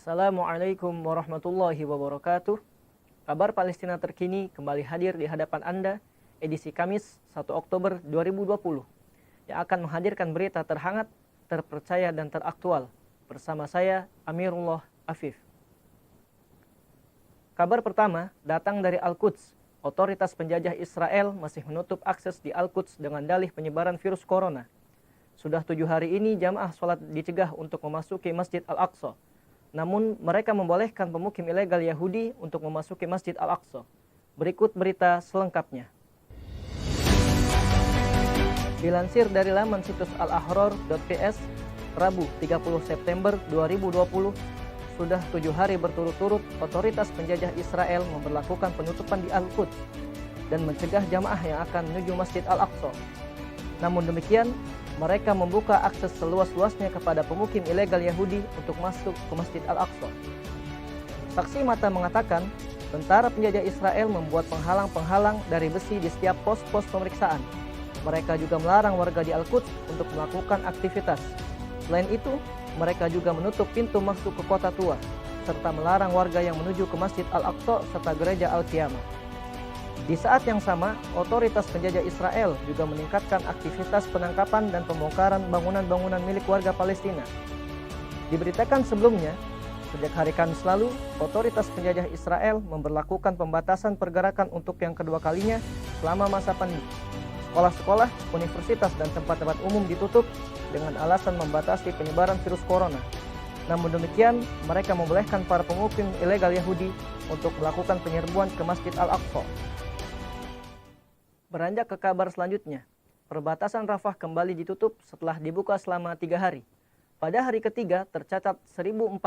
Assalamualaikum warahmatullahi wabarakatuh. Kabar Palestina terkini kembali hadir di hadapan Anda edisi Kamis 1 Oktober 2020 yang akan menghadirkan berita terhangat, terpercaya dan teraktual bersama saya Amirullah Afif. Kabar pertama datang dari Al-Quds. Otoritas penjajah Israel masih menutup akses di Al-Quds dengan dalih penyebaran virus corona. Sudah 7 hari ini jamaah sholat dicegah untuk memasuki Masjid Al-Aqsa. Namun mereka membolehkan pemukim ilegal Yahudi untuk memasuki Masjid Al-Aqsa. Berikut berita selengkapnya. Dilansir dari laman situs al-ahrar.ps, Rabu 30 September 2020, sudah 7 hari berturut-turut otoritas penjajah Israel memberlakukan penutupan di Al-Quds dan mencegah jamaah yang akan menuju Masjid Al-Aqsa. Namun demikian, mereka membuka akses seluas-luasnya kepada pemukim ilegal Yahudi untuk masuk ke Masjid Al-Aqsa. Saksi mata mengatakan, tentara penjajah Israel membuat penghalang-penghalang dari besi di setiap pos-pos pemeriksaan. Mereka juga melarang warga di Al-Quds untuk melakukan aktivitas. Selain itu, mereka juga menutup pintu masuk ke kota tua, serta melarang warga yang menuju ke Masjid Al-Aqsa serta gereja Al-Qiyamah. Di saat yang sama, otoritas penjajah Israel juga meningkatkan aktivitas penangkapan dan pembongkaran bangunan-bangunan milik warga Palestina. Diberitakan sebelumnya, sejak hari Kamis lalu, otoritas penjajah Israel memberlakukan pembatasan pergerakan untuk yang kedua kalinya selama masa pandemi. Sekolah-sekolah, universitas, dan tempat-tempat umum ditutup dengan alasan membatasi penyebaran virus corona. Namun demikian, mereka membolehkan para pemukim ilegal Yahudi untuk melakukan penyerbuan ke Masjid Al-Aqsa. Beranjak ke kabar selanjutnya, perbatasan Rafah kembali ditutup setelah dibuka selama 3 hari. Pada hari ketiga, tercatat 1.041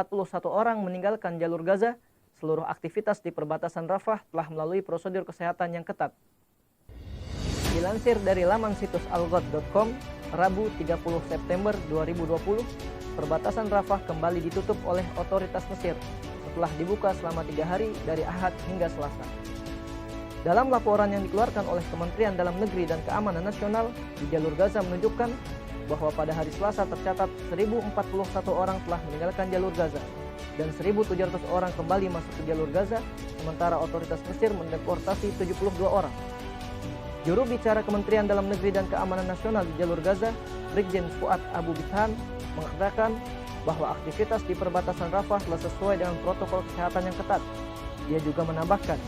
orang meninggalkan jalur Gaza. Seluruh aktivitas di perbatasan Rafah telah melalui prosedur kesehatan yang ketat. Dilansir dari laman situs algot.com, Rabu 30 September 2020, perbatasan Rafah kembali ditutup oleh otoritas Mesir setelah dibuka selama 3 hari dari Ahad hingga Selasa. Dalam laporan yang dikeluarkan oleh Kementerian Dalam Negeri dan Keamanan Nasional di jalur Gaza menunjukkan bahwa pada hari Selasa tercatat 1.041 orang telah meninggalkan jalur Gaza dan 1.700 orang kembali masuk ke jalur Gaza, sementara otoritas Mesir mendeportasi 72 orang. Juru bicara Kementerian Dalam Negeri dan Keamanan Nasional di jalur Gaza, Brigjen Fuad Abu Bithan, mengatakan bahwa aktivitas di perbatasan Rafah telah sesuai dengan protokol kesehatan yang ketat. Dia juga menambahkan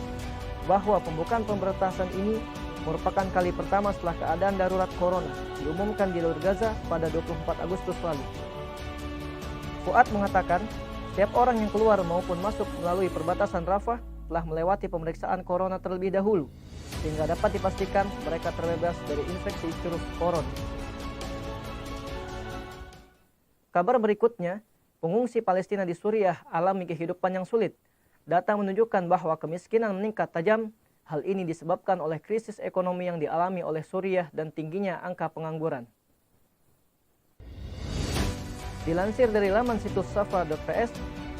bahwa pembukaan pembatasan ini merupakan kali pertama setelah keadaan darurat corona diumumkan di jalur Gaza pada 24 Agustus lalu. Fuad mengatakan, setiap orang yang keluar maupun masuk melalui perbatasan Rafah telah melewati pemeriksaan corona terlebih dahulu, sehingga dapat dipastikan mereka terbebas dari infeksi virus corona. Kabar berikutnya, pengungsi Palestina di Suriah alami kehidupan yang sulit. Data menunjukkan bahwa kemiskinan meningkat tajam. Hal ini disebabkan oleh krisis ekonomi yang dialami oleh Suriah dan tingginya angka pengangguran. Dilansir dari laman situs safa.ps,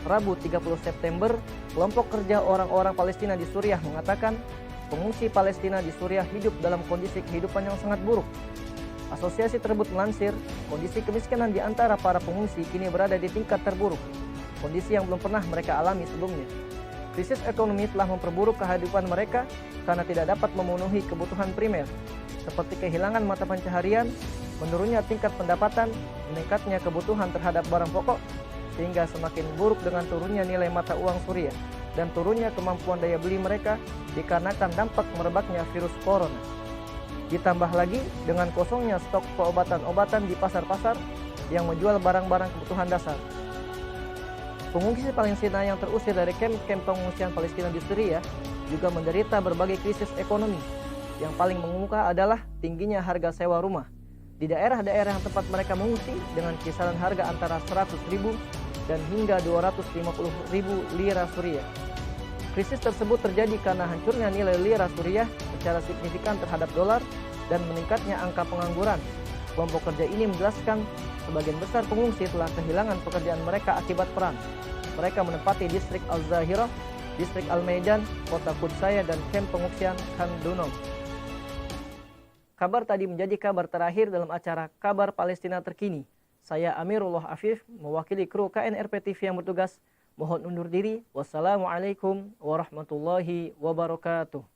Rabu 30 September, kelompok kerja orang-orang Palestina di Suriah mengatakan pengungsi Palestina di Suriah hidup dalam kondisi kehidupan yang sangat buruk. Asosiasi tersebut melansir, kondisi kemiskinan di antara para pengungsi kini berada di tingkat terburuk, kondisi yang belum pernah mereka alami sebelumnya. Krisis ekonomi telah memperburuk kehidupan mereka karena tidak dapat memenuhi kebutuhan primer, seperti kehilangan mata pencaharian, menurunnya tingkat pendapatan, meningkatnya kebutuhan terhadap barang pokok, sehingga semakin buruk dengan turunnya nilai mata uang Suriah dan turunnya kemampuan daya beli mereka dikarenakan dampak merebaknya virus corona. Ditambah lagi dengan kosongnya stok obat-obatan di pasar-pasar yang menjual barang-barang kebutuhan dasar. Pengungsi Palestina yang terusir dari kamp-kamp pengungsian Palestina di Suriah juga menderita berbagai krisis ekonomi. Yang paling mengemuka adalah tingginya harga sewa rumah di daerah-daerah yang tempat mereka mengungsi dengan kisaran harga antara 100.000 dan hingga 250.000 lira Suriah. Krisis tersebut terjadi karena hancurnya nilai lira Suriah secara signifikan terhadap dolar dan meningkatnya angka pengangguran. Kelompok kerja ini menjelaskan sebagian besar pengungsi telah kehilangan pekerjaan mereka akibat perang. Mereka menempati distrik Al-Zahirah, distrik Al-Maidan, kota Qudsaya, dan kamp pengungsian Khan Dunom. Kabar tadi menjadi kabar terakhir dalam acara Kabar Palestina Terkini. Saya Amirullah Afif, mewakili kru KNRP TV yang bertugas, Mohon undur diri. Wassalamualaikum warahmatullahi wabarakatuh.